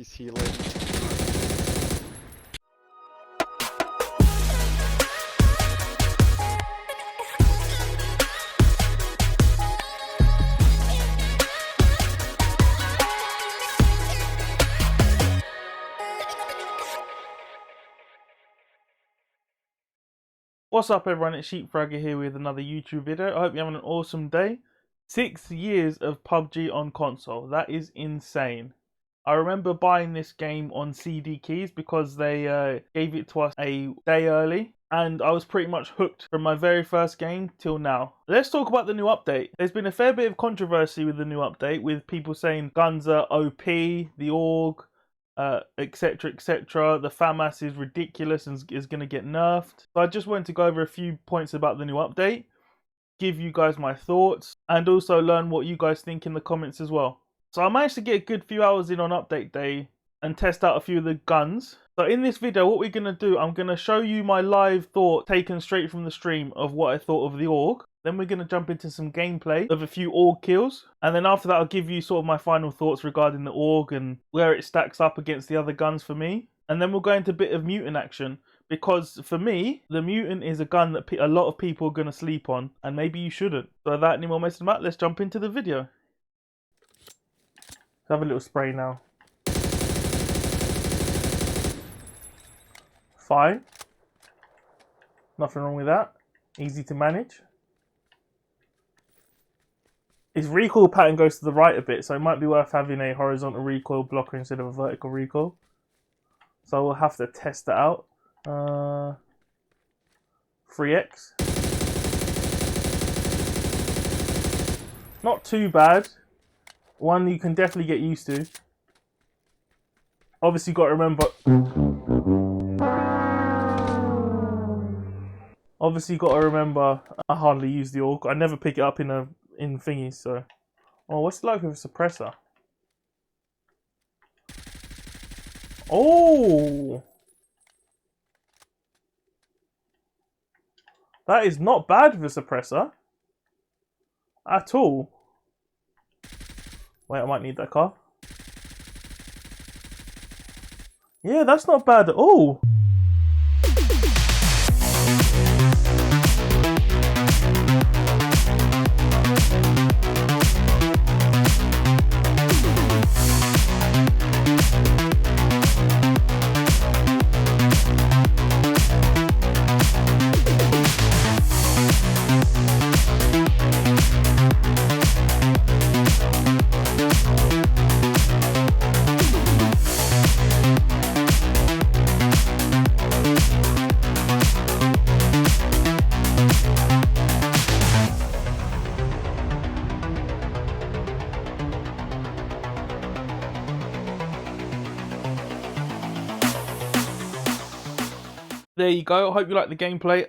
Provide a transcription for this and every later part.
He's healing. What's up everyone, it's Sheepfragger here with another YouTube video. I hope you're having an awesome day. 6 years of PUBG on console, that is insane. I remember buying this game on CD keys because they gave it to us a day early, and I was pretty much hooked from my very first game till now. Let's talk about the new update. There's been a fair bit of controversy with the new update, with people saying guns are OP, the AUG, etc, etc. The FAMAS is ridiculous and is going to get nerfed. So I just wanted to go over a few points about the new update, give you guys my thoughts, and also learn what you guys think in the comments as well. So I managed to get a good few hours in on update day and test out a few of the guns. So in this video, what we're going to do, I'm going to show you my live thought taken straight from the stream of what I thought of the AUG. Then we're going to jump into some gameplay of a few AUG kills. And then after that, I'll give you sort of my final thoughts regarding the AUG and where it stacks up against the other guns for me. And then we'll go into a bit of mutant action. Because for me, the mutant is a gun that a lot of people are going to sleep on. And maybe you shouldn't. So without any more messing about, let's jump into the video. Let's have a little spray now. Fine. Nothing wrong with that. Easy to manage. His recoil pattern goes to the right a bit, so it might be worth having a horizontal recoil blocker instead of a vertical recoil. So we'll have to test that out. 3x. Not too bad. One you can definitely get used to. Obviously, got to remember. I hardly use the AUG. I never pick it up in thingies, so. Oh, what's it like with a suppressor? Oh! That is not bad with a suppressor. At all. Wait, I might need that car. Yeah, that's not bad at all. There you go. I hope you like the gameplay.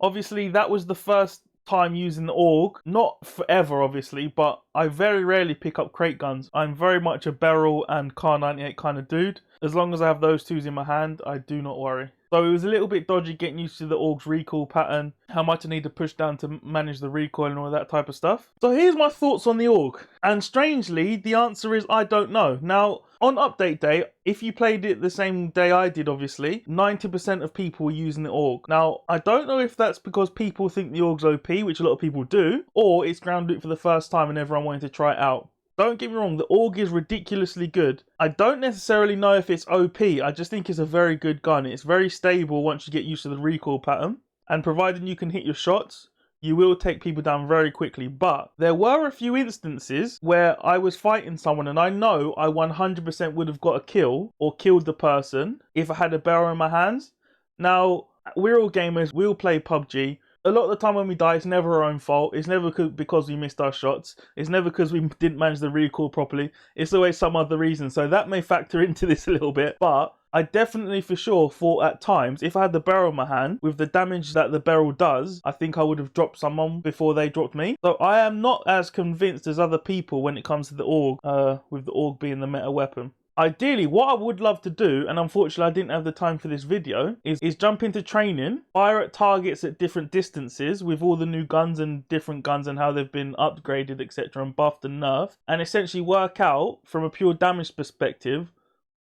Obviously, that was the first time using the AUG. Not forever, obviously, but I very rarely pick up crate guns. I'm very much a barrel and Kar 98 kind of dude. As long as I have those twos in my hand, I do not worry. So it was a little bit dodgy getting used to the AUG's recoil pattern, how much I need to push down to manage the recoil and all that type of stuff. So here's my thoughts on the AUG. And strangely, the answer is I don't know. Now, on update day, if you played it the same day I did, obviously, 90% of people were using the AUG. Now, I don't know if that's because people think the AUG's OP, which a lot of people do, or it's ground loot for the first time and everyone wanted to try it out. Don't get me wrong, the AUG is ridiculously good. I don't necessarily know if it's OP, I just think it's a very good gun. It's very stable once you get used to the recoil pattern. And providing you can hit your shots, you will take people down very quickly. But there were a few instances where I was fighting someone and I know I 100% would have got a kill or killed the person if I had a barrel in my hands. Now, we're all gamers, we all play PUBG. A lot of the time when we die, it's never our own fault. It's never because we missed our shots. It's never because we didn't manage the recoil properly. It's always some other reason. So that may factor into this a little bit. But I definitely for sure thought at times, if I had the barrel in my hand, with the damage that the barrel does, I think I would have dropped someone before they dropped me. So I am not as convinced as other people when it comes to the AUG, with the AUG being the meta weapon. Ideally, what I would love to do, and unfortunately I didn't have the time for this video, is jump into training, fire at targets at different distances with all the new guns and different guns and how they've been upgraded, etc, and buffed and nerfed, and essentially work out from a pure damage perspective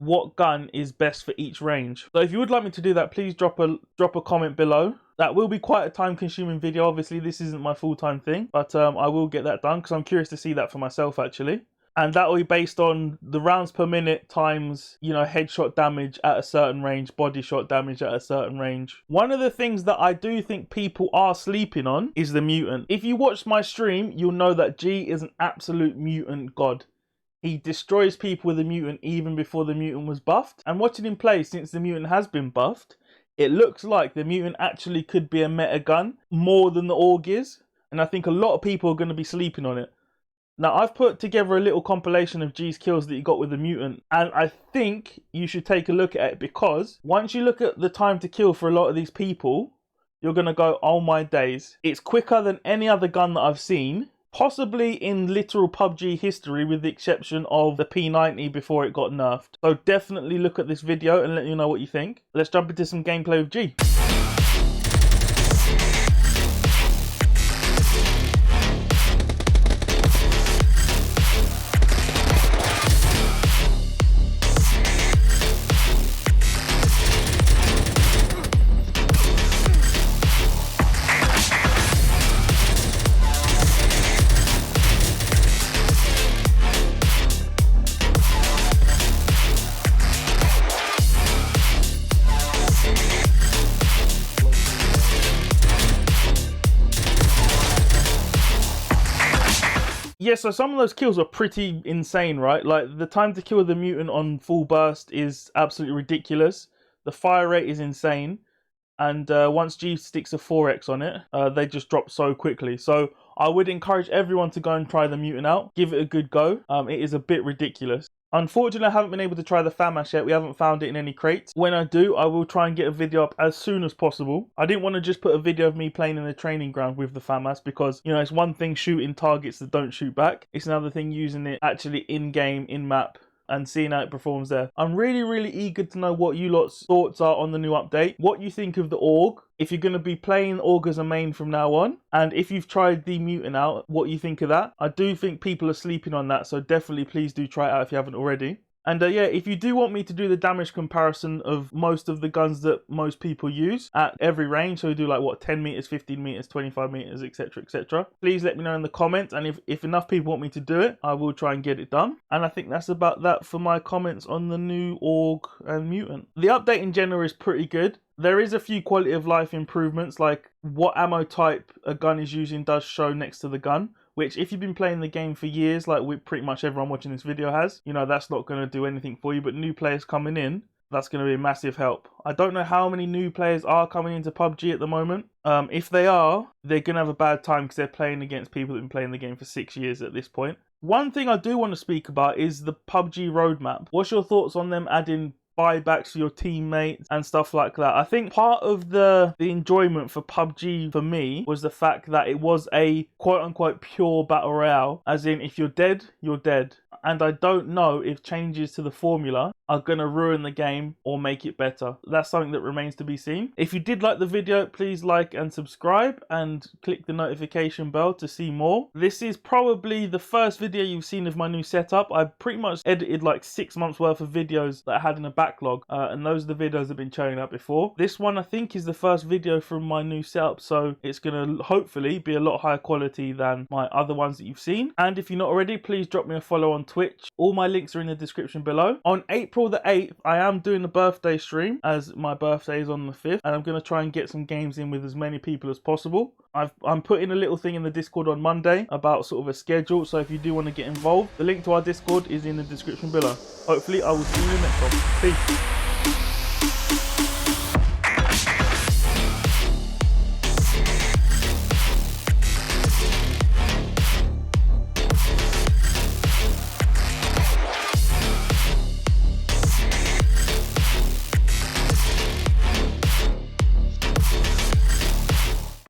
what gun is best for each range. So if you would like me to do that, please drop a comment below. That will be quite a time-consuming video. Obviously, this isn't my full-time thing, but I will get that done because I'm curious to see that for myself, actually. And that will be based on the rounds per minute times, you know, headshot damage at a certain range, body shot damage at a certain range. One of the things that I do think people are sleeping on is the mutant. If you watch my stream, you'll know that G is an absolute mutant god. He destroys people with the mutant even before the mutant was buffed. And watching him play since the mutant has been buffed, it looks like the mutant actually could be a meta gun more than the AUG is. And I think a lot of people are going to be sleeping on it. Now, I've put together a little compilation of G's kills that you got with the mutant, and I think you should take a look at it, because once you look at the time to kill for a lot of these people, you're going to go, oh my days. It's quicker than any other gun that I've seen, possibly in literal PUBG history, with the exception of the P90 before it got nerfed. So definitely look at this video and let me know what you think. Let's jump into some gameplay with G. Yeah, so some of those kills are pretty insane, right? Like, the time to kill the mutant on full burst is absolutely ridiculous. The fire rate is insane. And once G sticks a 4x on it, they just drop so quickly. So I would encourage everyone to go and try the mutant out. Give it a good go. It is a bit ridiculous. Unfortunately, I haven't been able to try the FAMAS yet. We haven't found it in any crates. When I do, I will try and get a video up as soon as possible. I didn't want to just put a video of me playing in the training ground with the FAMAS because, you know, it's one thing shooting targets that don't shoot back. It's another thing using it actually in-game, in-map, and seeing how it performs there. I'm really eager to know what you lot's thoughts are on the new update, what you think of the AUG, if you're going to be playing AUG as a main from now on, and if you've tried the mutant out, what you think of that. I do think people are sleeping on that, so definitely please do try it out if you haven't already. And yeah, if you do want me to do the damage comparison of most of the guns that most people use at every range, so we do like what, 10 meters, 15 meters, 25 meters, etc, etc, please let me know in the comments, and if enough people want me to do it, I will try and get it done. And I think that's about that for my comments on the new AUG and mutant. The update in general is pretty good. There is a few quality of life improvements, like what ammo type a gun is using does show next to the gun, which if you've been playing the game for years, like pretty much everyone watching this video has, you know, that's not going to do anything for you. But new players coming in, that's going to be a massive help. I don't know how many new players are coming into PUBG at the moment. If they are, they're going to have a bad time because they're playing against people that have been playing the game for 6 years at this point. One thing I do want to speak about is the PUBG roadmap. What's your thoughts on them adding buybacks for your teammates and stuff like that? I think part of the enjoyment for PUBG for me was the fact that it was a quote-unquote pure battle royale, as in if you're dead, you're dead. And I don't know if changes to the formula are going to ruin the game or make it better. That's something that remains to be seen. If you did like the video, please like and subscribe and click the notification bell to see more. This is probably the first video you've seen of my new setup. I pretty much edited like 6 months worth of videos that I had in a backlog, and those are the videos that have been showing up before. This one I think is the first video from my new setup, so it's going to hopefully be a lot higher quality than my other ones that you've seen. And if you're not already, please drop me a follow on Twitch. All my links are in the description below. On April the 8th, I am doing a birthday stream, as my birthday is on the 5th, and I'm going to try and get some games in with as many people as possible. I'm putting a little thing in the Discord on Monday about sort of a schedule, so if you do want to get involved, the link to our Discord is in the description below. Hopefully I will see you next one. Peace.